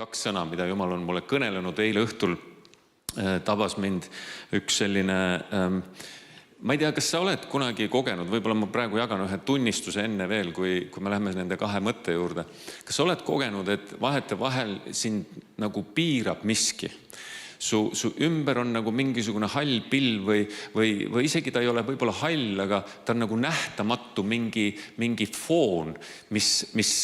kaks sõna, mida Jumal on mulle kõnelenud. Eile õhtul tabas mind üks selline, ma ei tea, kas sa oled kunagi kogenud, võib-olla ma praegu jagan ühe tunnistuse enne veel, kui me läheme nende kahe mõtte juurde. Kas sa oled kogenud, et vahetevahel sind nagu piirab miski? Su ümber on nagu mingisugune hall pilv või isegi ta ei ole võib-olla hall, aga ta on nagu nähtamatu mingi foon, mis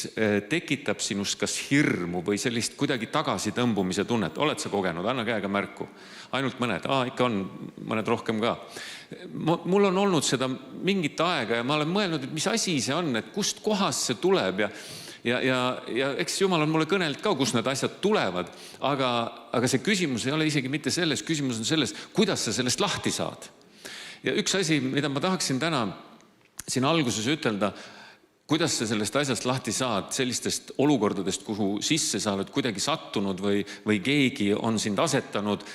tekitab sinust kas hirmu või sellist kuidagi tagasitõmbumise tunnet. Oled sa kogenud? Anna käega märku. Ainult mõned. Ikka on mõned rohkem ka. Mul on olnud seda mingit aega ja ma olen mõelnud, et mis asi see on, et kust kohast see tuleb ja eks Jumal on mulle kõnelt ka, kus need asjad tulevad, aga see küsimus ei ole isegi mitte selles, küsimus on selles, kuidas sa sellest lahti saad. Ja üks asi, mida ma tahaksin täna siin alguses ütelda, kuidas sa sellest asjast lahti saad, sellistest olukordadest, kuhu sisse sa oled kuidagi sattunud või keegi on sind asetanud,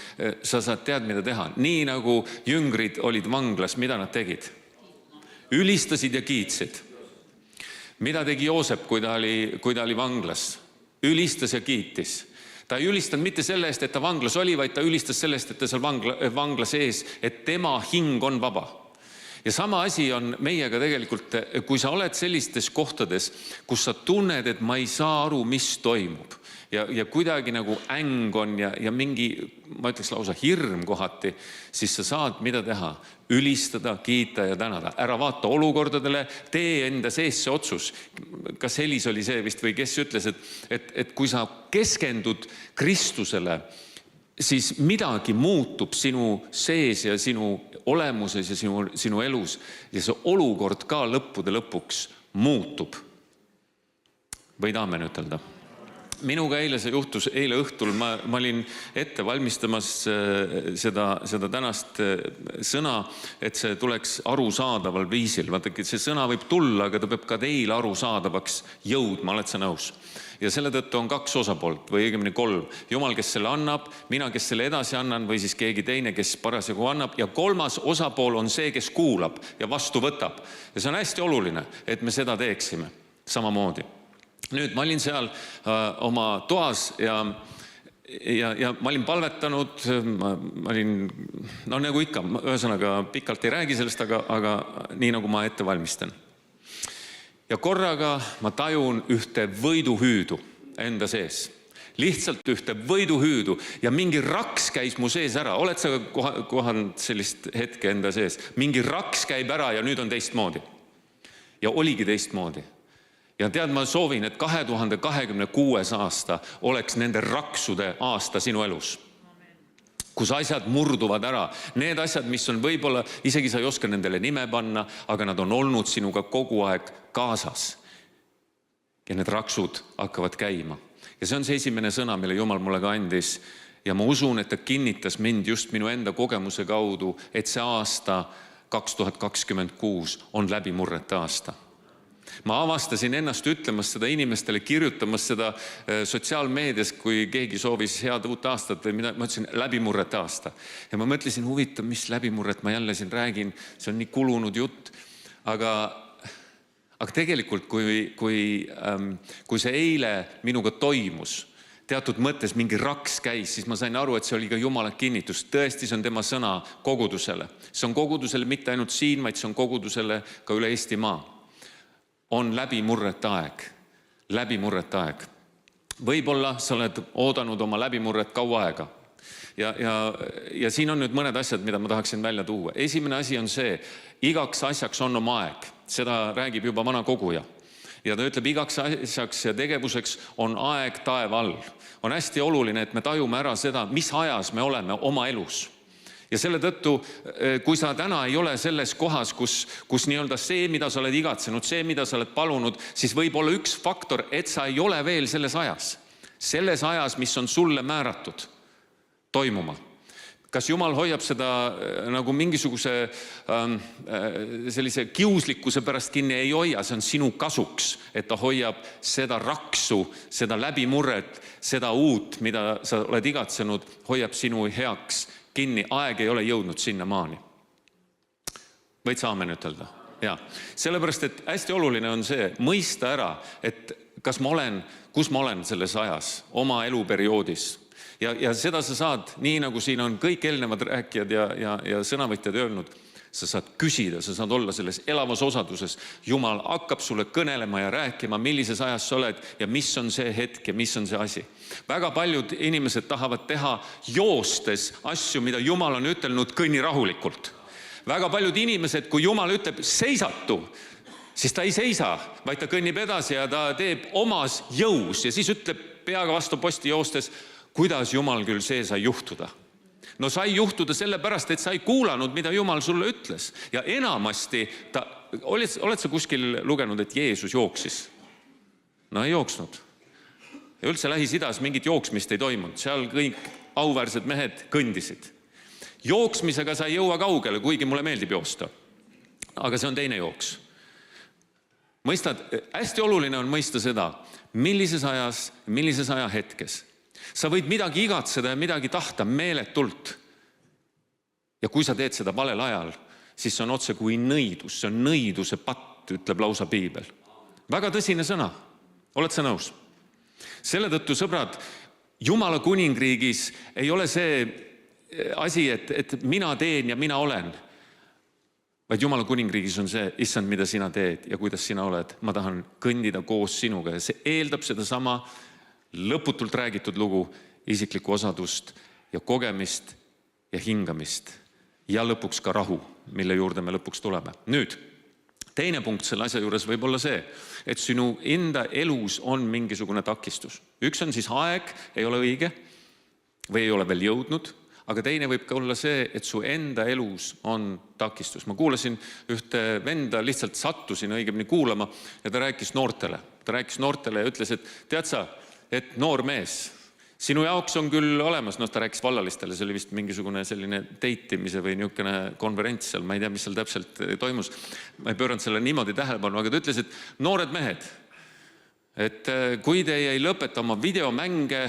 sa saad tead, mida teha. Nii nagu jüngrid olid vanglas, mida nad tegid? Ülistasid ja kiitsid. Mida tegi Joosep, kui ta oli vanglas? Ülistas ja kiitis. Ta ei ülistanud mitte selle eest, et ta vanglas oli, vaid ta ülistas sellest, et ta seal vanglas ees, et tema hing on vaba. Ja sama asi on meiega tegelikult, kui sa oled sellistes kohtades, kus sa tunned, et ma ei saa aru, mis toimub. Ja kuidagi nagu äng on ja mingi, ma ütleks lausa hirm kohati, siis sa saad mida teha? Ülistada, kiita ja tänada. Ära vaata olukordadele, tee enda sees see otsus. Kas Helis oli see vist või kes ütles, et kui sa keskendud Kristusele, siis midagi muutub sinu sees ja sinu olemuses ja sinu elus ja see olukord ka lõppude lõpuks muutub. Võid aamen ütelda. Minuga eile see juhtus, eile õhtul ma olin ette valmistamas seda tänast sõna, et see tuleks arusaadaval viisil. Vaadake, see sõna võib tulla, aga ta peab ka teile arusaadavaks jõudma, oled sa nõus? Ja selle tõttu on kaks osapoolt või õigemini kolm. Jumal, kes selle annab, mina, kes selle edasi annan või siis keegi teine, kes parasjagu annab ja kolmas osapool on see, kes kuulab ja vastu võtab. Ja see on hästi oluline, et me seda teeksime samamoodi. Nüüd ma olin seal oma toas ja ma olin palvetanud, ma olin, no nagu ikka, ühesõnaga pikalt ei räägi sellest, aga nii nagu ma ette valmistan. Ja korraga ma tajun ühte võiduhüüdu enda sees. Lihtsalt ühte võiduhüüdu ja mingi raks käis mu sees ära. Oled sa kohanud sellist hetke enda sees? Mingi raks käib ära ja nüüd on teistmoodi. Ja oligi teistmoodi. Ja tead, ma soovin, et 2026 aasta oleks nende raksude aasta sinu elus. Kus asjad murduvad ära. Need asjad, mis on võib-olla, isegi sa ei oska nendele nime panna, aga nad on olnud sinuga kogu aeg kaasas. Ja need raksud hakkavad käima. Ja see on see esimene sõna, mille Jumal mulle ka andis. Ja ma usun, et ta kinnitas mind just minu enda kogemuse kaudu, et see aasta 2026 on läbimurrete aasta. Ma avastasin ennast ütlemas seda inimestele, kirjutamas seda sotsiaalmeedias, kui keegi soovis head uut aastat või mida, ma ütlesin läbimurrete aasta. Ja ma mõtlesin, huvitav, mis läbimurret ma jälle siin räägin, see on nii kulunud jutt. Aga tegelikult, kui see eile minuga toimus, teatud mõttes mingi raks käis, siis ma sain aru, et see oli ka Jumala kinnitus. Tõesti, see on tema sõna kogudusele. See on kogudusele mitte ainult siin, vaid see on kogudusele ka üle Eestimaa. On läbimurrete aeg. Läbimurrete aeg. Võib-olla sa oled oodanud oma läbimurret kaua aega. Ja siin on nüüd mõned asjad, mida ma tahaksin välja tuua. Esimene asi on see, igaks asjaks on oma aeg. Seda räägib juba vana koguja. Ja ta ütleb, igaks asjaks ja tegevuseks on aeg taeva all. On hästi oluline, et me tajume ära seda, mis ajas me oleme oma elus. Ja selle tõttu, kui sa täna ei ole selles kohas, kus nii-öelda see, mida sa oled igatsenud, see, mida sa oled palunud, siis võib olla üks faktor, et sa ei ole veel selles ajas. Selles ajas, mis on sulle määratud toimuma. Kas Jumal hoiab seda nagu mingisuguse sellise kiuslikkuse pärast kinni? Ei hoia, see on sinu kasuks, et ta hoiab seda raksu, seda läbimurret, seda uut, mida sa oled igatsenud, hoiab sinu heaks kinni, aeg ei ole jõudnud sinna maani. Võid sa aamen ütelda? Ja. Sellepärast, et hästi oluline on see mõista ära, et kas ma olen, kus ma olen selles ajas, oma eluperioodis. Ja seda sa saad, nii nagu siin on kõik eelnevad rääkijad ja sõnavõtjad öelnud, sa saad küsida, sa saad olla selles elavas osaduses. Jumal hakkab sulle kõnelema ja rääkima, millises ajas sa oled ja mis on see hetk ja mis on see asi. Väga paljud inimesed tahavad teha joostes asju, mida Jumal on ütelnud, kõnni rahulikult. Väga paljud inimesed, kui Jumal ütleb seisatu, siis ta ei seisa, vaid ta kõnnib edasi ja ta teeb omas jõus ja siis ütleb peaga vastu posti joostes, kuidas Jumal küll see sai juhtuda. No sai juhtuda sellepärast, et sa ei kuulanud, mida Jumal sulle ütles. Ja enamasti, oled sa kuskil lugenud, et Jeesus jooksis? No ei jooksnud. Ja üldse Lähis-Idas mingit jooksmist ei toimunud. Seal kõik auväärsed mehed kõndisid. Jooksmisega sa ei jõua kaugele, kuigi mulle meeldib joosta. Aga see on teine jooks. Mõistad, hästi oluline on mõista seda, millises ajas, millises ajahetkes. Sa võid midagi igatseda ja midagi tahta meeletult. Ja kui sa teed seda valel ajal, siis see on otse kui nõidus. See on nõiduse patt, ütleb lausa Piibel. Väga tõsine sõna. Oled sa nõus? Selle tõttu, sõbrad, Jumala kuningriigis ei ole see asi, et mina teen ja mina olen. Vaid Jumala kuningriigis on see, issand, mida sina teed ja kuidas sina oled. Ma tahan kõndida koos sinuga ja see eeldab seda sama lõputult räägitud lugu, isiklikku osadust ja kogemist ja hingamist ja lõpuks ka rahu, mille juurde me lõpuks tuleme. Nüüd, teine punkt selle asja juures võib olla see, et sinu enda elus on mingisugune takistus. Üks on siis aeg, ei ole õige või ei ole veel jõudnud, aga teine võib ka olla see, et su enda elus on takistus. Ma kuulasin ühte venda, lihtsalt sattusin õigemini kuulama ja ta rääkis noortele. Ta rääkis noortele ja ütles, et tead sa, et noor mees, sinu jaoks on küll olemas, ta rääkis vallalistele, see oli vist mingisugune selline teitimise või niisugune konverents seal, ma ei tea, mis seal täpselt toimus. Ma ei pööranud selle niimoodi tähelepanu, aga ta ütles, et noored mehed, et kui te ei lõpeta oma videomänge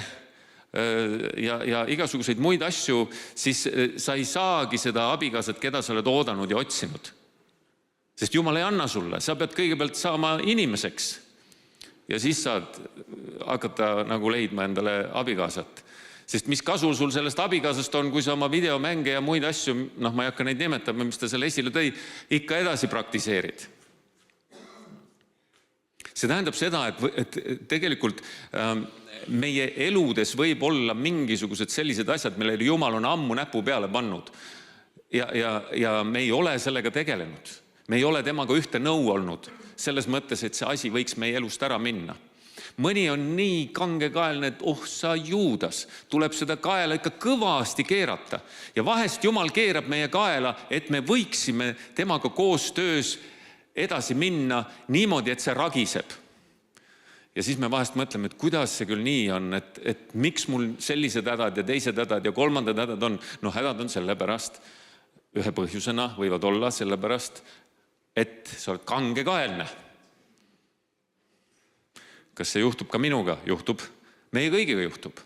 ja igasuguseid muid asju, siis sa ei saagi seda abikaasat, keda sa oled oodanud ja otsinud. Sest Jumal ei anna sulle, sa pead kõigepealt saama inimeseks. Ja siis saad hakata nagu leidma endale abikaasat. Sest mis kasu sul sellest abikaasast on, kui sa oma videomänge ja muid asju, ma ei hakka neid nimetama, mis ta selle esile tõi, ikka edasi praktiseerid. See tähendab seda, et tegelikult meie eludes võib olla mingisugused sellised asjad, millele Jumal on ammu näpu peale pannud. Ja me ei ole sellega tegelenud. Me ei ole temaga ühte nõu olnud. Selles mõttes, et see asi võiks meie elust ära minna. Mõni on nii kangekaelne, et sa Juudas, tuleb seda kaela ikka kõvasti keerata. Ja vahest Jumal keerab meie kaela, et me võiksime temaga koostöös edasi minna niimoodi, et see ragiseb. Ja siis me vahest mõtleme, et kuidas see küll nii on, et miks mul sellised hädad ja teised hädad ja kolmandad hädad on. Hädad on sellepärast, ühe põhjusena võivad olla sellepärast, et sa oled kangekaelne. Kas see juhtub ka minuga? Juhtub. Meie kõigiga juhtub.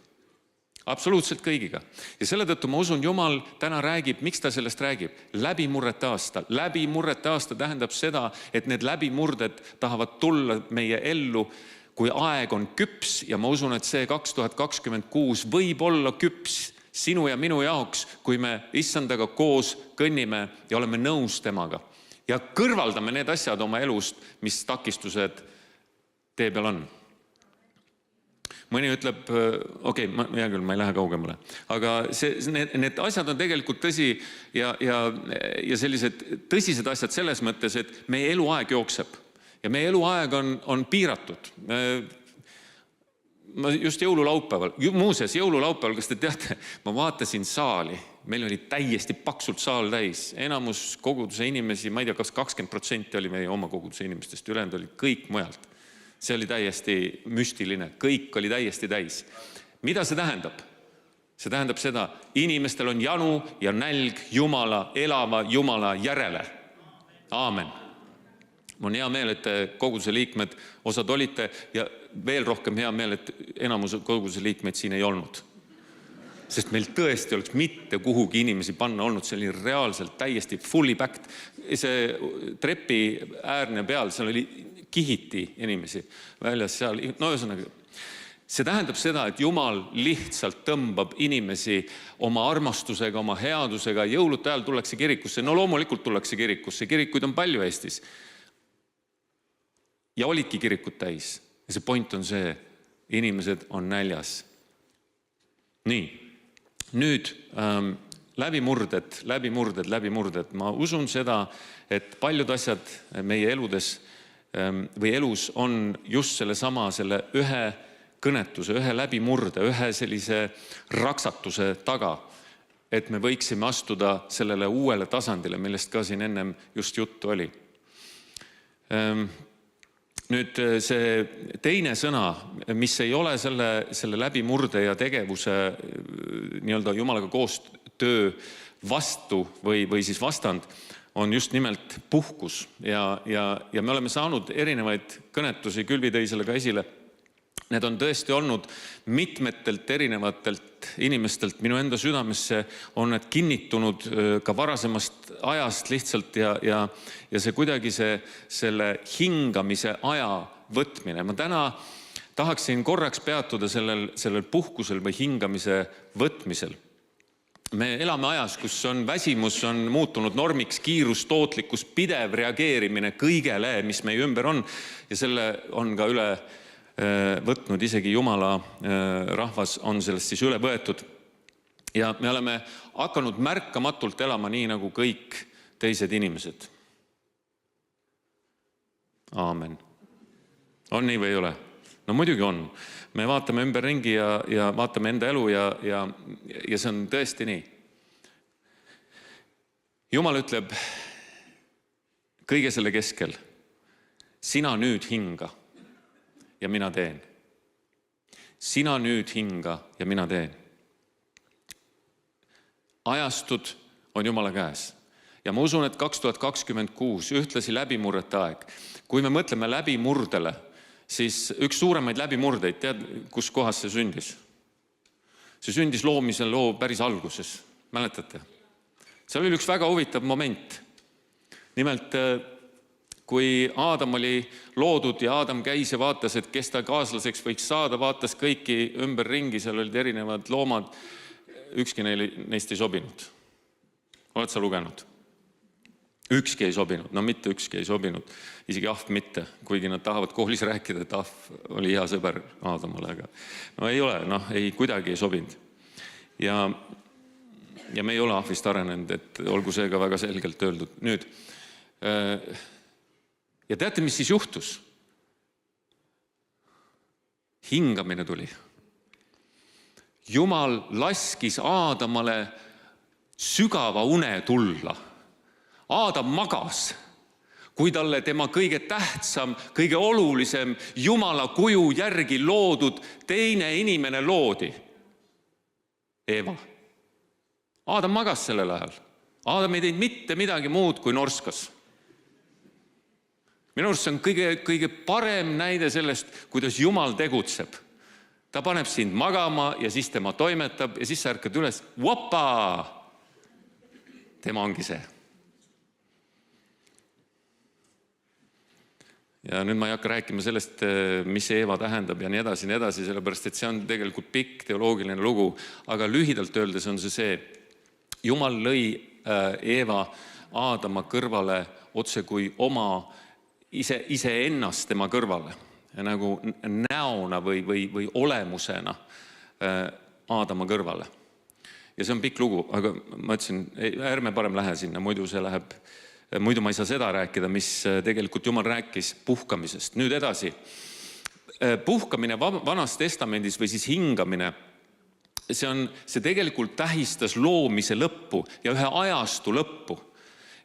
Absoluutselt kõigiga. Ja selle tõttu ma usun, Jumal täna räägib, miks ta sellest räägib? Läbimurrete aasta. Läbimurrete aasta tähendab seda, et need läbimurded tahavad tulla meie ellu, kui aeg on küps ja ma usun, et see 2026 võib olla küps sinu ja minu jaoks, kui me issandaga koos kõnnime ja oleme nõus temaga. Ja kõrvaldame need asjad oma elust, mis takistused tee peal on. Mõni ütleb, hea küll, ma ei lähe kaugemale, aga need asjad on tegelikult tõsi ja sellised tõsised asjad selles mõttes, et meie eluaeg jookseb ja meie eluaeg on piiratud. Ma just jõululaupäeval, muuseas jõululaupäeval, kas te teate, ma vaatasin saali, meil oli täiesti paksult saal täis, enamus koguduse inimesi, ma ei tea, kas 20% oli meie oma koguduse inimestest, ülejäänud oli kõik mujalt. See oli täiesti müstiline, kõik oli täiesti täis. Mida see tähendab? See tähendab seda, inimestel on janu ja nälg Jumala, elava Jumala järele. Aamen. Mul on hea meel, et koguduse liikmed osad olite ja veel rohkem hea meel, et enamus koguduse liikmeid siin ei olnud. sest meil tõesti oleks mitte kuhugi inimesi panna olnud, see oli reaalselt täiesti fully packed. See trepi äärne peal, seal oli kihiti inimesi väljas seal. No ühesõnaga, see tähendab seda, et Jumal lihtsalt tõmbab inimesi oma armastusega, oma headusega. Jõulude ajal tullakse kirikusse. No loomulikult tullakse kirikusse. Kirikuid on palju Eestis. Ja olidki kirikud täis. Ja see point on see, inimesed on näljas. Nii, nüüd läbimurded. Ma usun seda, et paljud asjad meie eludes või elus on just selle ühe kõnetuse, ühe läbimurde, ühe sellise raksatuse taga, et me võiksime astuda sellele uuele tasandile, millest ka siin ennem just juttu oli. Nüüd see teine sõna, mis ei ole selle läbimurde ja tegevuse nii-öelda Jumalaga koostöö vastu või siis vastand, on just nimelt puhkus. Ja me oleme saanud erinevaid kõnetusi, Külvi tõi selle ka esile. Need on tõesti olnud mitmetelt erinevatelt inimestelt minu enda südamesse, on need kinnitunud ka varasemast ajast lihtsalt ja see kuidagi selle hingamise aja võtmine. Ma täna tahaksin korraks peatuda sellel puhkusel või hingamise võtmisel. Me elame ajas, kus on väsimus, on muutunud normiks, kiirus, tootlikkus, pidev reageerimine kõigele, mis meie ümber on ja selle on ka üle võtnud, isegi Jumala rahvas on sellest siis üle võetud. Ja me oleme hakanud märkamatult elama nii nagu kõik teised inimesed. Aamen. On nii või ei ole? No muidugi on. Me vaatame ümber ringi ja vaatame enda elu ja see on tõesti nii. Jumal ütleb kõige selle keskel, sina nüüd hinga. Ja mina teen. Sina nüüd hinga ja mina teen. Ajastud on Jumala käes. Ja ma usun, et 2026 ühtlasi läbimurrete aeg. Kui me mõtleme läbimurdele, siis üks suuremaid läbimurdeid, tead, kus kohas see sündis? See sündis loomisel loo päris alguses. Mäletate? Seal oli üks väga huvitav moment. Nimelt, kui Aadam oli loodud ja Aadam käis ja vaatas, et kes ta kaaslaseks võiks saada, vaatas kõiki ümber ringi, seal olid erinevad loomad, ükski neist ei sobinud. Oled sa lugenud? Ükski ei sobinud, no mitte ükski ei sobinud, isegi ahv mitte, kuigi nad tahavad koolis rääkida, et ahv oli hea sõber Aadamale, aga no ei ole, ei kuidagi ei sobinud. Ja me ei ole ahvist arenenud, et olgu see ka väga selgelt öeldud. Nüüd, ja teate, mis siis juhtus? Hingamine tuli. Jumal laskis Aadamale sügava une tulla. Aadam magas, kui talle tema kõige tähtsam, kõige olulisem Jumala kuju järgi loodud teine inimene loodi. Eeva. Aadam magas sellel ajal. Aadam ei teinud mitte midagi muud kui norskas. Minu arust see on kõige parem näide sellest, kuidas Jumal tegutseb. Ta paneb sind magama ja siis tema toimetab ja siis sa ärkad üles. Vopa! Tema ongi see. Ja nüüd ma ei hakka rääkima sellest, mis Eeva tähendab ja nii edasi, sellepärast et see on tegelikult pikk teoloogiline lugu, aga lühidalt öeldes on see, Jumal lõi Eeva Aadama kõrvale otse kui oma iseennast tema kõrvale, nagu näona või olemusena Aadama kõrvale. Ja see on pikk lugu, aga ma ütlesin, ärme parem lähe sinna, muidu ma ei saa seda rääkida, mis tegelikult Jumal rääkis puhkamisest. Nüüd edasi. Puhkamine Vanas Testamendis või siis hingamine, see tegelikult tähistas loomise lõppu ja ühe ajastu lõppu.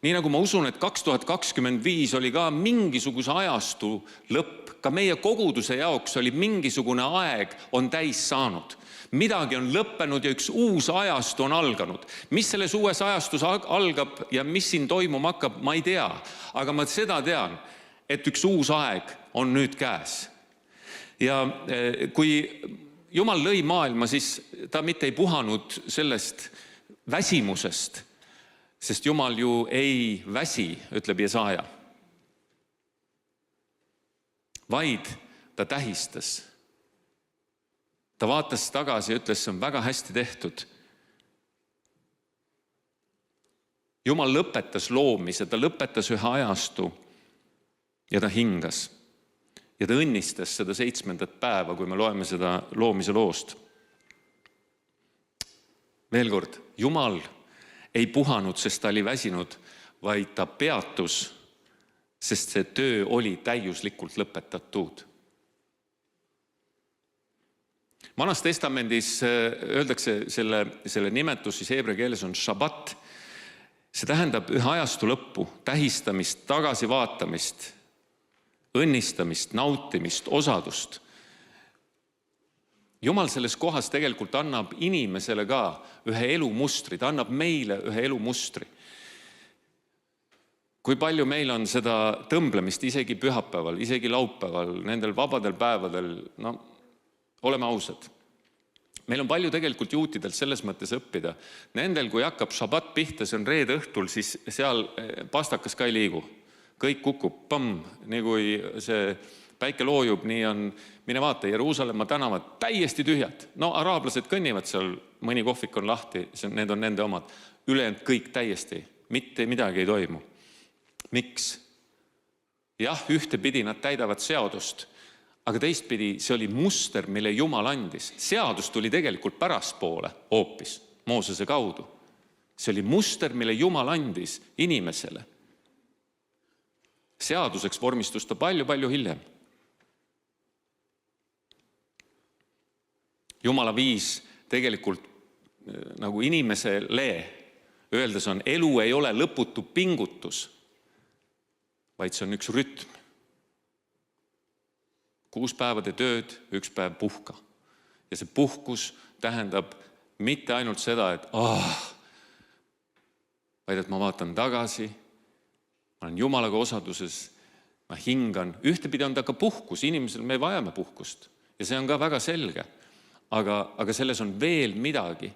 Nii nagu ma usun, et 2025 oli ka mingisuguse ajastu lõpp, ka meie koguduse jaoks oli mingisugune aeg on täis saanud. Midagi on lõppenud ja üks uus ajastu on alganud. Mis selles uues ajastus algab ja mis siin toimuma hakkab, ma ei tea. Aga ma seda tean, et üks uus aeg on nüüd käes. Ja kui Jumal lõi maailma, siis ta mitte ei puhanud sellest väsimusest, sest Jumal ju ei väsi, ütleb Jesaja, vaid ta tähistas. Ta vaatas tagasi ja ütles, see on väga hästi tehtud. Jumal lõpetas loomise, ta lõpetas ühe ajastu ja ta hingas. Ja ta õnnistas seda 7. päeva, kui me loeme seda loomise loost. Veel kord, Jumal ei puhanud, sest ta oli väsinud, vaid ta peatus, sest see töö oli täiuslikult lõpetatud. Vanas testamendis öeldakse selle nimetus, siis heebrea keeles on šabat. See tähendab ühe ajastu lõppu, tähistamist, tagasivaatamist, õnnistamist, nautimist, osadust. Jumal selles kohas tegelikult annab inimesele ka ühe elumustri, ta annab meile ühe elumustri. Kui palju meil on seda tõmblemist isegi pühapäeval, isegi laupäeval, nendel vabadel päevadel, no oleme ausad. Meil on palju tegelikult juutidelt selles mõttes õppida. Nendel, kui hakkab šabat pihta, see on reede õhtul, siis seal pastakas ka ei liigu. Kõik kukub, pamm, nii kui see päike loojub, nii on, mine vaata, Jeruusalemma tänavad täiesti tühjad. No araablased kõnnivad seal, mõni kohvik on lahti, need on nende omad. Ülejäänud kõik täiesti, mitte midagi ei toimu. Miks? Jah, ühtepidi nad täidavad seadust, aga teistpidi see oli muster, mille Jumal andis. Seadus tuli tegelikult päraspoole hoopis, Moosese kaudu. See oli muster, mille Jumal andis inimesele. Seaduseks vormistus ta palju hiljem. Jumala viis tegelikult nagu inimesele öeldes on, elu ei ole lõputu pingutus, vaid see on üks rütm. 6 päevade tööd, 1 päev puhka. Ja see puhkus tähendab mitte ainult seda, et vaid et ma vaatan tagasi, ma olen Jumalaga osaduses, ma hingan. Ühtepidi on ta ka puhkus, inimesel me vajame puhkust ja see on ka väga selge. Aga selles on veel midagi.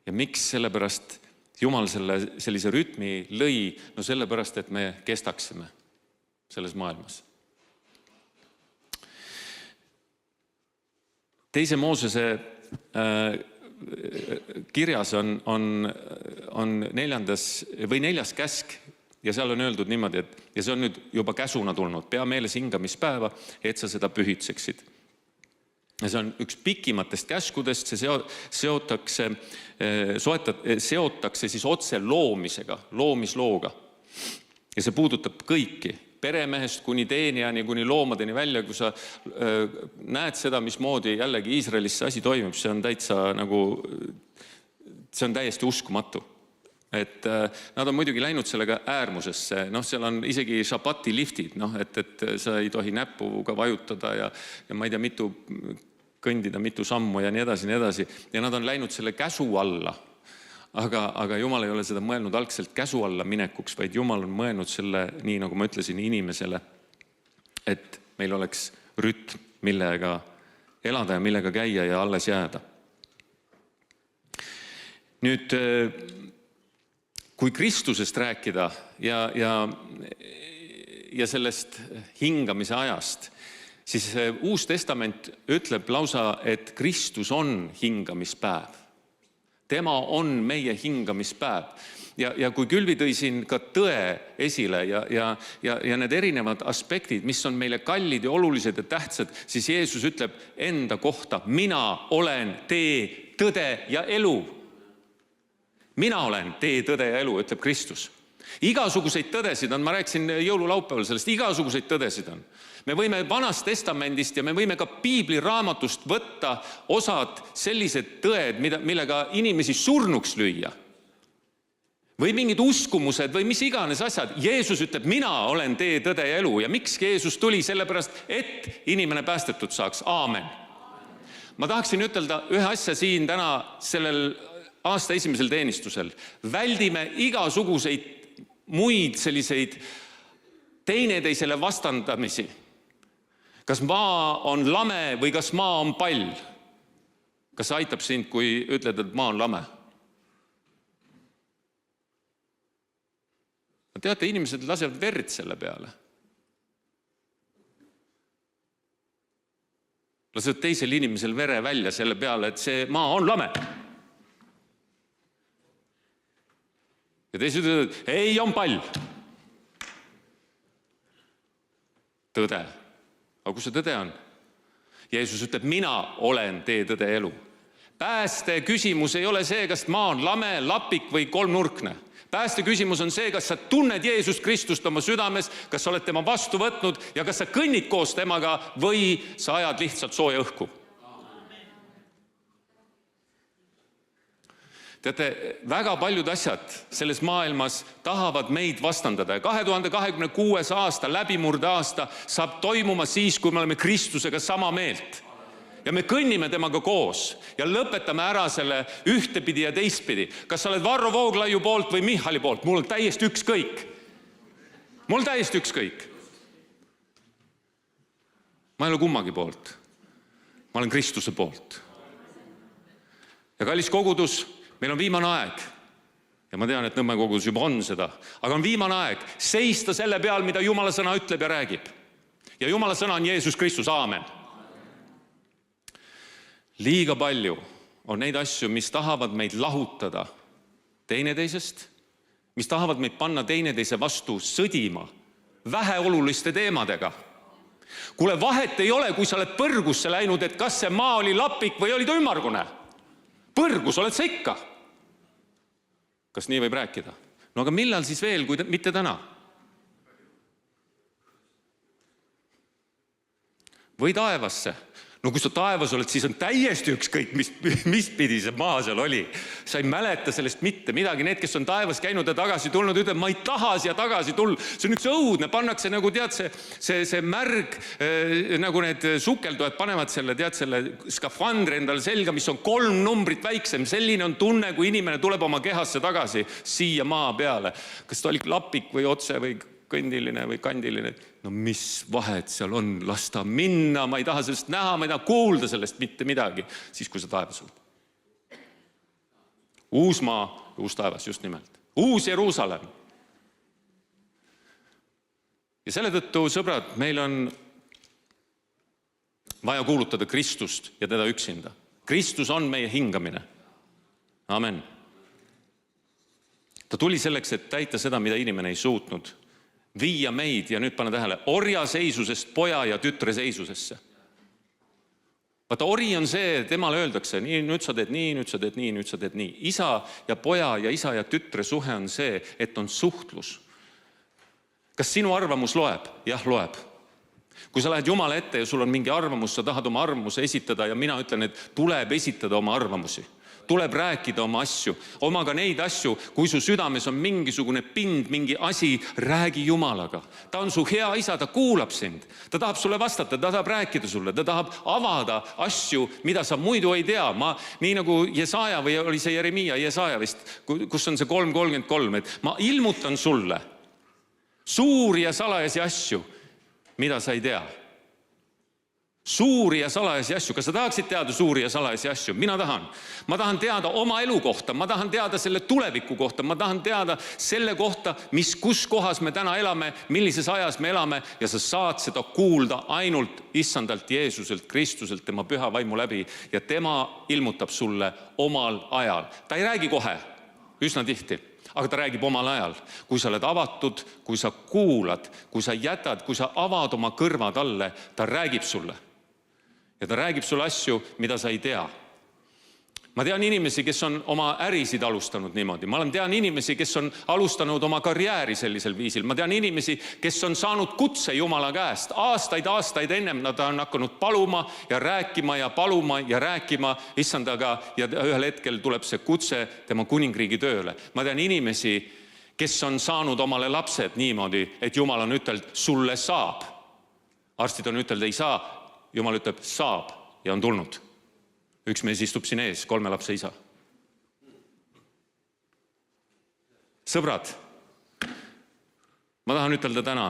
Ja miks? Sellepärast Jumal sellise rütmi lõi, no sellepärast, et me kestaksime selles maailmas. Teise Moosese kirjas on 4. käsk ja seal on öeldud niimoodi, ja see on nüüd juba käsuna tulnud, pea meeles hingamispäeva, et sa seda pühitseksid. Ja see on üks pikimatest käskudest, see seotakse siis otse loomisega, loomislooga. Ja see puudutab kõiki, peremehest kuni teenijani, kuni loomadeni välja, kui sa näed seda, mismoodi jällegi Iisraelis see asi toimib, see on täitsa nagu, see on täiesti uskumatu. Et nad on muidugi läinud sellega äärmusesse, seal on isegi šabati liftid, et sa ei tohi näpuga vajutada ja ma ei tea, mitu kõndida, mitu sammu ja nii edasi. Ja nad on läinud selle käsu alla. Aga Jumal ei ole seda mõelnud algselt käsu alla minekuks, vaid Jumal on mõelnud selle, nii nagu ma ütlesin, inimesele, et meil oleks rütm, millega elada ja millega käia ja alles jääda. Nüüd, kui Kristusest rääkida ja sellest hingamise ajast, siis Uus Testament ütleb lausa, et Kristus on hingamispäev. Tema on meie hingamispäev. Ja kui Külvi tõi siin ka tõe esile ja need erinevad aspektid, mis on meile kallid ja olulised ja tähtsad, siis Jeesus ütleb enda kohta, mina olen tee, tõde ja elu. Mina olen tee, tõde ja elu, ütleb Kristus. Igasuguseid tõdesid on, ma rääkisin jõululaupäeval sellest, igasuguseid tõdesid on. Me võime Vanast Testamendist ja me võime ka Piibliraamatust võtta osad sellised tõed, millega inimesi surnuks lüüa. Või mingid uskumused või mis iganes asjad. Jeesus ütleb, mina olen tee, tõde ja elu. Ja miks Jeesus tuli? Sellepärast, et inimene päästetud saaks. Aamen. Ma tahaksin ütelda ühe asja siin täna sellel aasta esimesel teenistusel. Väldime igasuguseid muid selliseid teineteisele vastandamisi. Kas maa on lame või kas maa on pall? Kas aitab sind, kui ütled, et maa on lame? Teate, inimesed lasevad verd selle peale. Lasevad teisel inimesel vere välja selle peale, et see maa on lame. Ja teised ütlevad, et ei, on pall. Tõde. Aga kus see tõde on? Jeesus ütleb, mina olen tee, tõde, elu. Pääste küsimus ei ole see, kas maa on lame, lapik või kolmnurkne. Pääste küsimus on see, kas sa tunned Jeesus Kristust oma südames, kas sa oled tema vastu võtnud ja kas sa kõnnid koos temaga või sa ajad lihtsalt sooja õhku. Teate, väga paljud asjad selles maailmas tahavad meid vastandada. 2026. aasta, läbimurde aasta saab toimuma siis, kui me oleme Kristusega sama meelt. Ja me kõnnime temaga koos ja lõpetame ära selle ühtepidi ja teistpidi. Kas sa oled Varro Vooglaiu poolt või Michali poolt? Mul on täiesti ükskõik. Mul on täiesti ükskõik. Ma ei ole kummagi poolt. Ma olen Kristuse poolt. Ja kallis kogudus, meil on viimane aeg. Ja ma tean, et Nõmme kogudus juba on seda. Aga on viimane aeg seista selle peal, mida Jumala sõna ütleb ja räägib. Ja Jumala sõna on Jeesus Kristus. Aamen. Liiga palju on neid asju, mis tahavad meid lahutada teineteisest, mis tahavad meid panna teineteise vastu sõdima väheoluliste teemadega. Kuule, vahet ei ole, kui sa oled põrgusse läinud, et kas see maa oli lapik või oli ta ümmargune. Põrgus oled sa ikka. Kas nii võib rääkida? No aga millal siis veel, kui mitte täna? Või taevasse. No kui sa taevas oled, siis on täiesti ükskõik, mis pidi see maa seal oli. Sa ei mäleta sellest mitte midagi. Need, kes on taevas käinud ja tagasi tulnud, ütleb, ma ei taha siia tagasi tulla. See on üks õudne, pannakse nagu tead see märg, nagu need sukeldujad panevad selle skafandri endale selga, mis on 3 numbrit väiksem. Selline on tunne, kui inimene tuleb oma kehasse tagasi siia maa peale. Kas ta oli lapik või otse või kõndiline või kandiline. No mis vahet seal on? Las ta minna, ma ei taha sellest näha, ma ei taha kuulda sellest mitte midagi, siis kui sa taevas oled. Uus maa, uus taevas, just nimelt. Uus Jeruusalemm. Ja selle tõttu, sõbrad, meil on vaja kuulutada Kristust ja teda üksinda. Kristus on meie hingamine. Amen. Ta tuli selleks, et täita seda, mida inimene ei suutnud. Viia meid, ja nüüd pane tähele, orja seisusest poja ja tütre seisusesse. Vaata, ori on see, temale öeldakse, nii, nüüd sa teed nii, nüüd sa teed nii, nüüd sa teed nii. Isa ja poja ja isa ja tütre suhe on see, et on suhtlus. Kas sinu arvamus loeb? Jah, loeb. Kui sa lähed Jumala ette ja sul on mingi arvamus, sa tahad oma arvamuse esitada ja mina ütlen, et tuleb esitada oma arvamusi. Tuleb rääkida oma asju, omaga neid asju, kui su südames on mingisugune pind, mingi asi, räägi Jumalaga. Ta on su hea isa, ta kuulab sind. Ta tahab sulle vastata, ta tahab rääkida sulle, ta tahab avada asju, mida sa muidu ei tea. Nii nagu Jesaja või oli see Jeremia, Jesaja vist, kus on see 3:33, et ma ilmutan sulle suuri ja salajasi asju, mida sa ei tea. Suuri ja salajasi asju. Kas sa tahaksid teada suuri ja salajasi asju? Mina tahan. Ma tahan teada oma elu kohta, ma tahan teada selle tuleviku kohta, ma tahan teada selle kohta, kus kohas me täna elame, millises ajas me elame ja sa saad seda kuulda ainult issandalt Jeesuselt, Kristuselt, tema püha vaimu läbi ja tema ilmutab sulle omal ajal. Ta ei räägi kohe, üsna tihti, aga ta räägib omal ajal. Kui sa oled avatud, kui sa kuulad, kui sa jätad, kui sa avad oma kõrvad alle, ta räägib sulle. Ja ta räägib sulle asju, mida sa ei tea. Ma tean inimesi, kes on oma ärisid alustanud niimoodi. Ma tean inimesi, kes on alustanud oma karjääri sellisel viisil. Ma tean inimesi, kes on saanud kutse Jumala käest. Aastaid ennem nad on hakanud paluma ja rääkima ja paluma ja rääkima issandaga ja ühel hetkel tuleb see kutse tema kuningriigi tööle. Ma tean inimesi, kes on saanud omale lapsed niimoodi, et Jumal on ütelnud, sulle saab. Arstid on ütelnud, ei saa. Jumal ütleb, saab ja on tulnud. Üks mees istub siin ees, 3 lapse isa. Sõbrad, ma tahan ütelda täna,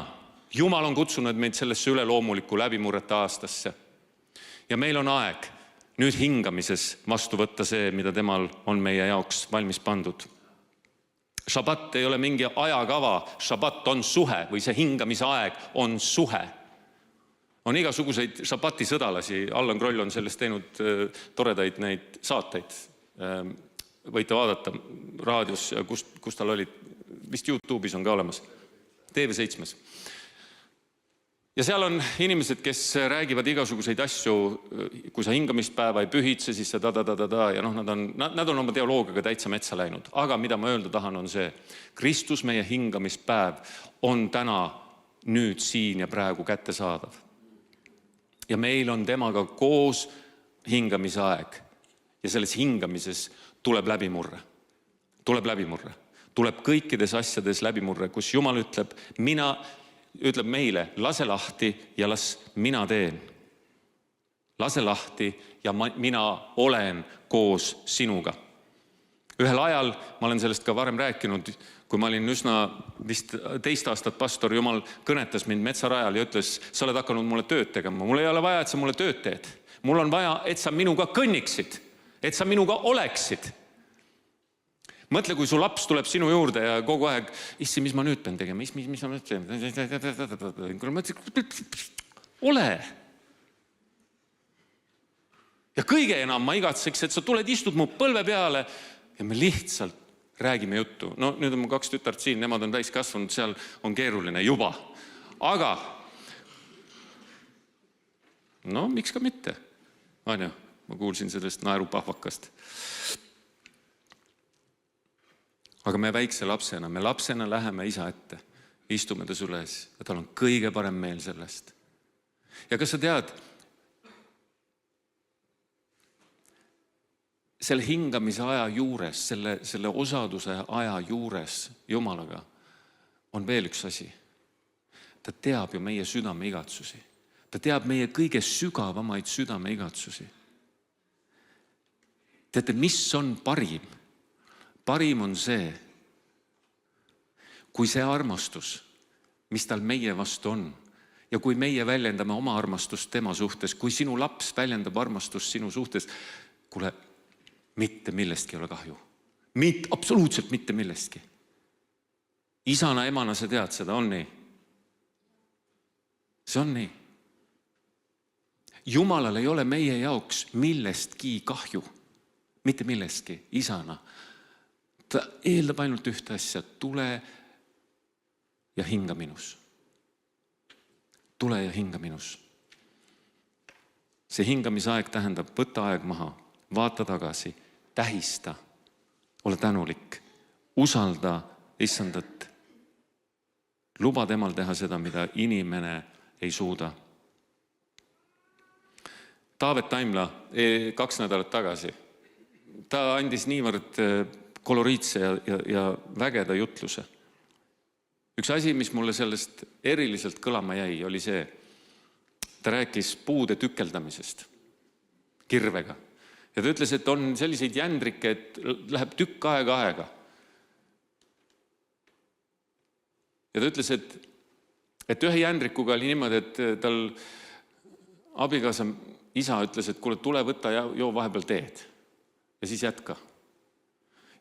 Jumal on kutsunud meid sellesse üleloomulikku läbimurrete aastasse. Ja meil on aeg nüüd hingamises vastu võtta see, mida temal on meie jaoks valmis pandud. Šabat ei ole mingi ajakava, šabat on suhe või see hingamise aeg on suhe. On igasuguseid šabati sõdalasi, Allan Kroll on sellest teinud toredaid neid saateid. Võite vaadata raadios, kus tal olid, vist YouTube'is on ka olemas, TV7. Ja seal on inimesed, kes räägivad igasuguseid asju, kui sa hingamispäeva ei pühitse, siis see ja nad on oma teoloogiaga täitsa metsa läinud. Aga mida ma öelda tahan, on see, Kristus meie hingamispäev on täna nüüd siin ja praegu kättesaadav. Ja meil on temaga koos hingamise aeg. Ja selles hingamises tuleb läbimurre. Tuleb kõikides asjades läbimurre, kus Jumal ütleb meile, lase lahti ja las mina teen. Lase lahti ja mina olen koos sinuga. Ühel ajal, ma olen sellest ka varem rääkinud, kui ma olin üsna vist 2 aastat pastor, Jumal kõnetas mind metsarajal ja ütles, sa oled hakanud mulle tööd tegema. Mul ei ole vaja, et sa mulle tööd teed. Mul on vaja, et sa minuga kõnniksid, et sa minuga oleksid. Mõtle, kui su laps tuleb sinu juurde ja kogu aeg, issi, mis ma nüüd pean tegema, mis ma nüüd teen? Ole. Ja kõige enam ma igatseks, et sa tuled, istud mu põlve peale ja me lihtsalt räägime juttu. No nüüd on mu 2 tütart siin, nemad on täis kasvanud, seal on keeruline juba. Aga, no miks ka mitte? Anja, ma kuulsin sellest naerupahvakast. Aga me väikse lapsena, me lapsena läheme isa ette, istume ta sulle ees ja tal on kõige parem meel sellest. Ja kas sa tead, selle hingamise aja juures, selle osaduse aja juures Jumalaga on veel üks asi. Ta teab ju meie südame igatsusi. Ta teab meie kõige sügavamaid südame igatsusi. Teate, mis on parim? Parim on see, kui see armastus, mis tal meie vastu on, ja kui meie väljendame oma armastust tema suhtes, kui sinu laps väljendab armastust sinu suhtes, kuule, mitte millestki ei ole kahju. Absoluutselt mitte millestki. Isana, emana sa tead, seda on nii. See on nii. Jumalal ei ole meie jaoks millestki kahju. Mitte millestki, isana. Ta eeldab ainult ühte asja, tule ja hinga minus. Tule ja hinga minus. See hingamisaeg tähendab, võtta aeg maha, vaata tagasi, tähista, ole tänulik, usalda Issandat. Luba temal teha seda, mida inimene ei suuda. Taavet Taimla 2 nädalat tagasi, ta andis niivõrd koloriitse ja vägeda jutluse. Üks asi, mis mulle sellest eriliselt kõlama jäi, oli see, ta rääkis puude tükeldamisest kirvega. Ja ta ütles, et on selliseid jändrikke, et läheb tükk aega. Ja ta ütles, et ühe jändrikuga oli niimoodi, et tal abikaasa isa ütles, et kuule, tule võtta ja joo vahepeal teed. Ja siis jätka.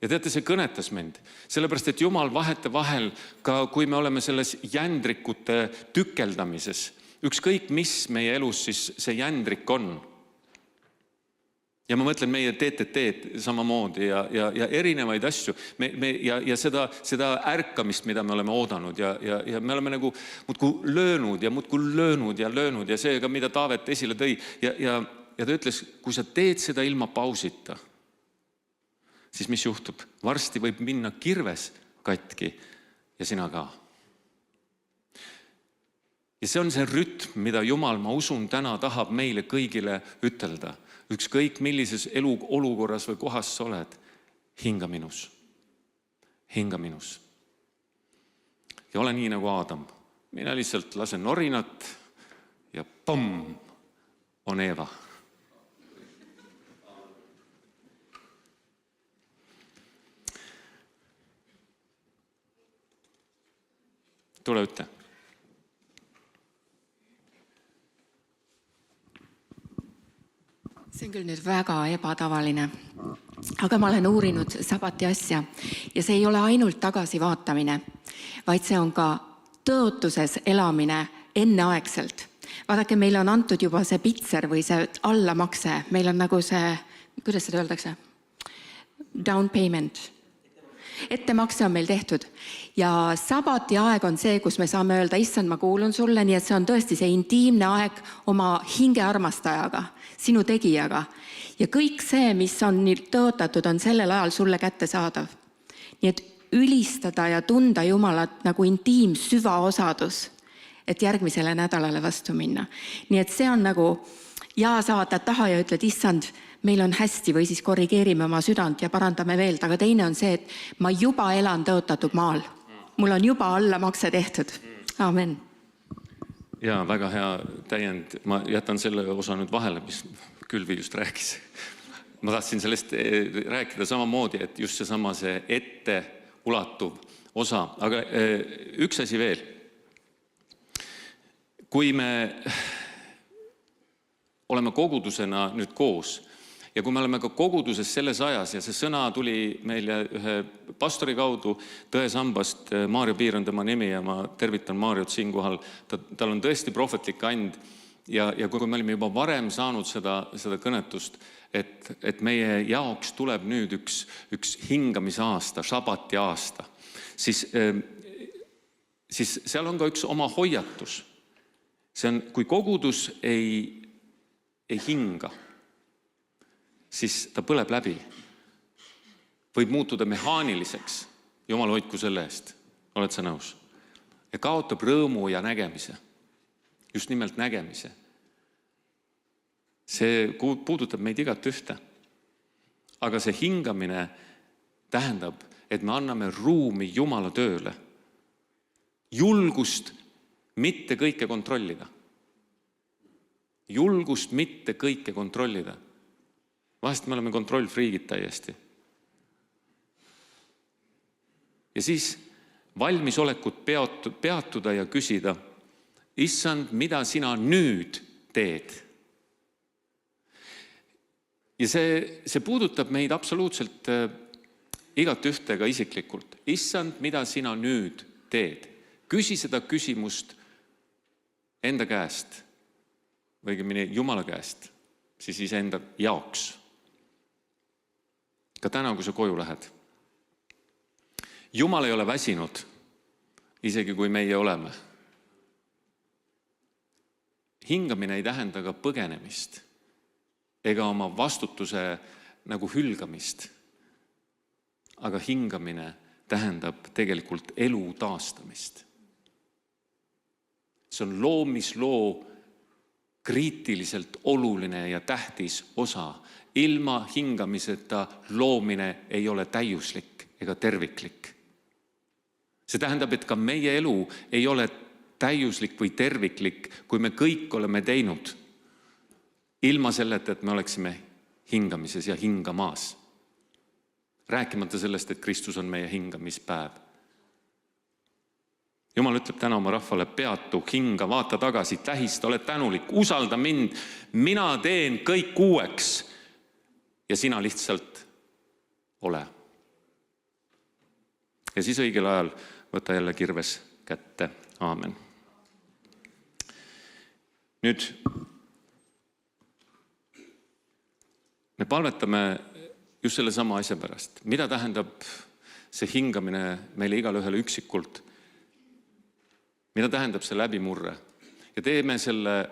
Ja teate, see kõnetas mind, sellepärast, et Jumal vahetevahel, ka kui me oleme selles jändrikute tükeldamises, ükskõik mis meie elus siis see jändrik on. Ja ma mõtlen meie TTT samamoodi ja erinevaid asju ja seda ärkamist, mida me oleme oodanud ja me oleme nagu muudku löönud ja see ka, mida Taavet esile tõi ja ta ütles, kui sa teed seda ilma pausita, siis mis juhtub? Varsti võib minna kirves katki ja sina ka. Ja see on see rütm, mida Jumal, ma usun, täna tahab meile kõigile ütelda. Ükskõik millises elu olukorras või kohas sa oled, hinga minus. Hinga minus. Ja ole nii nagu Aadam. Mina lihtsalt lasen norinat ja pomm on Eeva. Tule ütle. See on küll nüüd väga ebatavaline, aga ma olen uurinud sabati asja ja see ei ole ainult tagasivaatamine, vaid see on ka tõotuses elamine enneaegselt. Vaadake, meil on antud juba see pitser või see allamakse, meil on nagu see, kuidas seda öeldakse? Down payment. Ettemakse on meil tehtud ja sabati aeg on see, kus me saame öelda, issand, ma kuulun sulle, nii et see on tõesti see intiimne aeg oma hinge armastajaga, sinu tegijaga. Ja kõik see, mis on tõotatud, on sellel ajal sulle kättesaadav. Nii et ülistada ja tunda Jumalat nagu intiim süvaosadus, et järgmisele nädalale vastu minna. Nii et see on nagu, ja sa vaatad taha ja ütled, issand, meil on hästi või siis korrigeerime oma südant ja parandame veel, aga teine on see, et ma juba elan tõotatud maal. Mul on juba allamakse tehtud. Amen. Ja väga hea täiend. Ma jätan selle osa nüüd vahele, mis Külvi just rääkis. Ma tahtsin sellest rääkida samamoodi, et just seesama see ette ulatuv osa. Aga üks asi veel. Kui me oleme kogudusena nüüd koos ja kui me oleme ka koguduses selles ajas ja see sõna tuli meile ühe pastori kaudu Tõesambast, Maarjo Piir on tema nimi ja ma tervitan Maarjot siinkohal, tal on tõesti prohvetlik and ja kui me olime juba varem saanud seda kõnetust, et meie jaoks tuleb nüüd üks hingamise aasta, sabati aasta, siis seal on ka üks oma hoiatus. See on, kui kogudus ei hinga, siis ta põleb läbi. Võib muutuda mehaaniliseks. Jumal hoidku selle eest. Oled sa nõus? Ja kaotab rõõmu ja nägemise. Just nimelt nägemise. See puudutab meid igat ühte. Aga see hingamine tähendab, et me anname ruumi Jumala tööle. Julgust mitte kõike kontrollida. Julgust mitte kõike kontrollida. Vahest me oleme kontrollfriigid täiesti. Ja siis valmisolekut peatuda ja küsida, issand, mida sina nüüd teed? Ja see puudutab meid absoluutselt igat ühtega isiklikult. Issand, mida sina nüüd teed? Küsi seda küsimust enda käest, või õigemini Jumala käest, siis iseenda jaoks. Ka täna, kui sa koju lähed. Jumal ei ole väsinud, isegi kui meie oleme. Hingamine ei tähenda ka põgenemist ega oma vastutuse nagu hülgamist. Aga hingamine tähendab tegelikult elu taastamist. See on loomisloo kriitiliselt oluline ja tähtis osa. Ilma hingamiseta loomine ei ole täiuslik ega terviklik. See tähendab, et ka meie elu ei ole täiuslik või terviklik, kui me kõik oleme teinud. Ilma selleta, et me oleksime hingamises ja hingamaas. Rääkimata sellest, et Kristus on meie hingamispäev. Jumal ütleb täna oma rahvale, peatu, hinga, vaata tagasi, tähista, ole tänulik, usalda mind, mina teen kõik uueks ja sina lihtsalt ole. Ja siis õigel ajal võta jälle kirves kätte. Aamen. Nüüd me palvetame just selle sama asja pärast. Mida tähendab see hingamine meile igale ühele üksikult? Mida tähendab see läbimurre? Ja teeme selle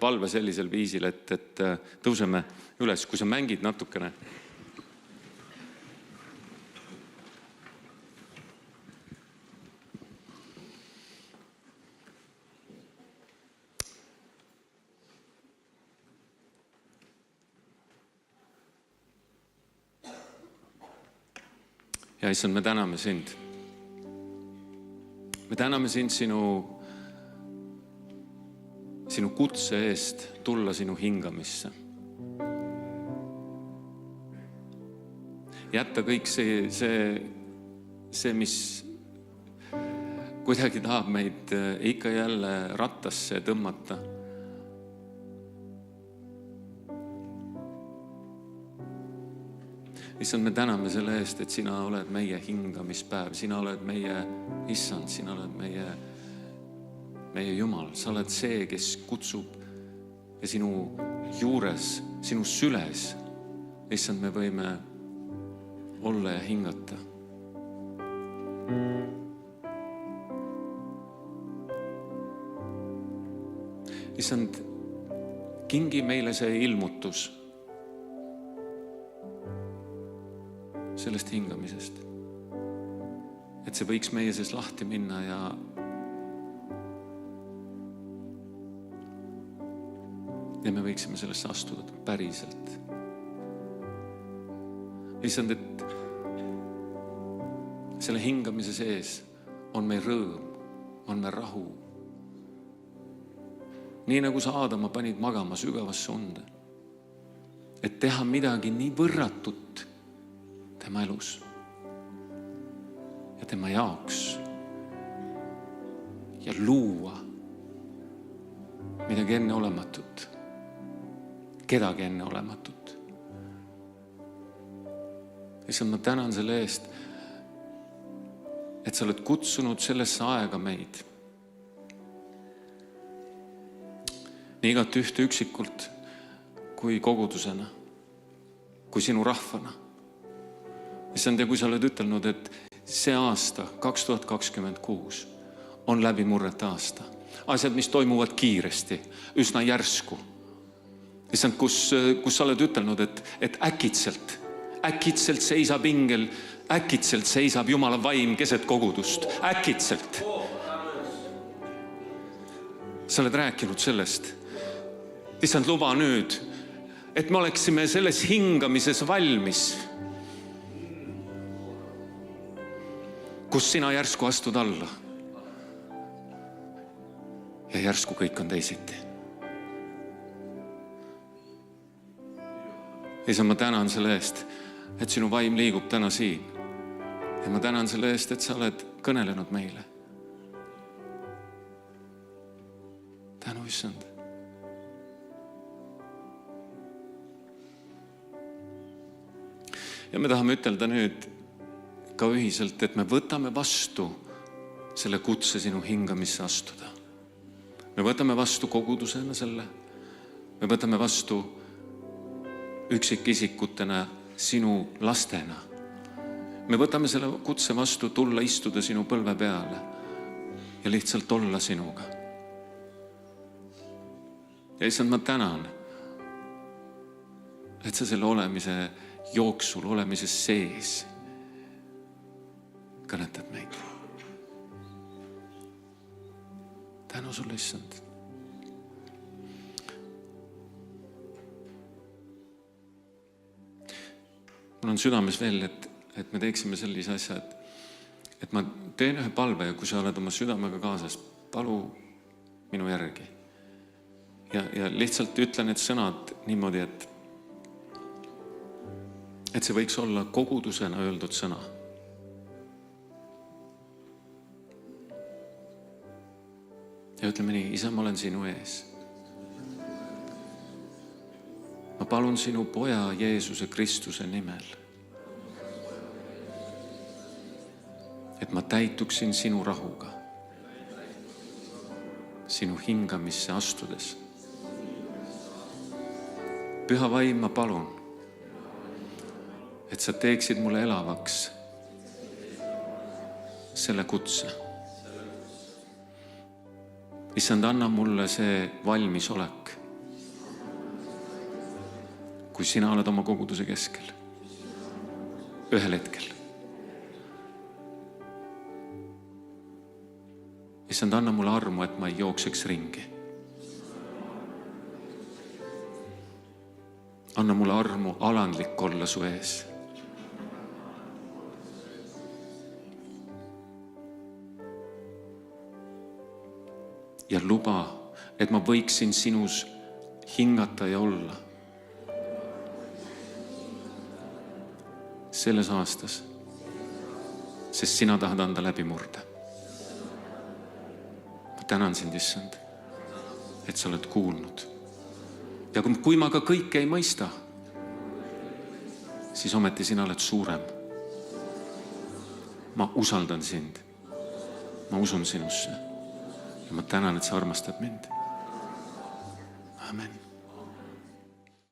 palve sellisel viisil, et tõuseme üles, kui sa mängid natukene. Ja issand, me täname sind. Me täname sind sinu kutse eest tulla sinu hingamisse. Jätta kõik see, mis kuidagi tahab meid ikka jälle rattasse tõmmata. issand, me täname selle eest, et sina oled meie hingamispäev, sina oled meie issand, sina oled meie Jumal, sa oled see, kes kutsub ja sinu juures, sinu süles, issand, me võime olla ja hingata. Issand, kingi meile see ilmutus sellest hingamisest, et see võiks meie sees lahti minna ja me võiksime sellesse astuda päriselt. Issand, et selle hingamise sees on meil rõõm, on meil rahu. Nii nagu sa Aadama panid magama sügavasse unde, et teha midagi nii võrratut tema elus ja tema jaoks ja luua midagi enneolematut, kedagi enneolematut. Issand, ma tänan selle eest, et sa oled kutsunud sellesse aega meid. Nii igat ühte üksikult kui kogudusena, kui sinu rahvana. Issand, ja kui sa oled ütelnud, et see aasta 2026 on läbimurrete aasta. Asjad, mis toimuvad kiiresti, üsna järsku. Issand, kus sa oled ütelnud, et äkitselt seisab ingel, äkitselt seisab Jumala vaim keset kogudust. Äkitselt. Sa oled rääkinud sellest. Issand, luba nüüd, et me oleksime selles hingamises valmis, kus sina järsku astud alla. Ja järsku kõik on teisiti. Issand, ma tänan selle eest, et sinu vaim liigub täna siin. Ja ma tänan selle eest, et sa oled kõnelenud meile. Tänu, issand. Ja me tahame ütelda nüüd ka ühiselt, et me võtame vastu selle kutse sinu hingamisse astuda. Me võtame vastu kogudusena selle. Me võtame vastu üksikisikutena sinu lastena. Me võtame selle kutse vastu tulla istuda sinu põlve peale ja lihtsalt olla sinuga. Ja issand, ma tänan, et sa selle olemise jooksul, olemises sees kõnetad meid. Tänu sulle, issand. Mul on südames veel, et me teeksime sellise asja, et ma teen ühe palve ja kui sa oled oma südamega kaasas, palu minu järgi. Ja lihtsalt ütlen need sõnad niimoodi, et see võiks olla kogudusena öeldud sõna. Ja ütleme nii, isa, ma olen sinu ees. Ma palun sinu poja Jeesuse Kristuse nimel, et ma täituksin sinu rahuga, sinu hingamisse astudes. Püha vaim, ma palun, et sa teeksid mulle elavaks selle kutse. Issand, anna mulle see valmisolek, kui sina oled oma koguduse keskel, ühel hetkel. Issand, anna mulle armu, et ma ei jookseks ringi. Anna mulle armu alandlik olla su ees. Ja luba, et ma võiksin sinus hingata ja olla selles aastas, sest sina tahad anda läbimurde. Ma tänan sind, issand, et sa oled kuulnud. Ja kui ma ka kõike ei mõista, siis ometi sina oled suurem. Ma usaldan sind. Ma usun sinusse. Ja ma tänan, et sa armastad mind. Amen.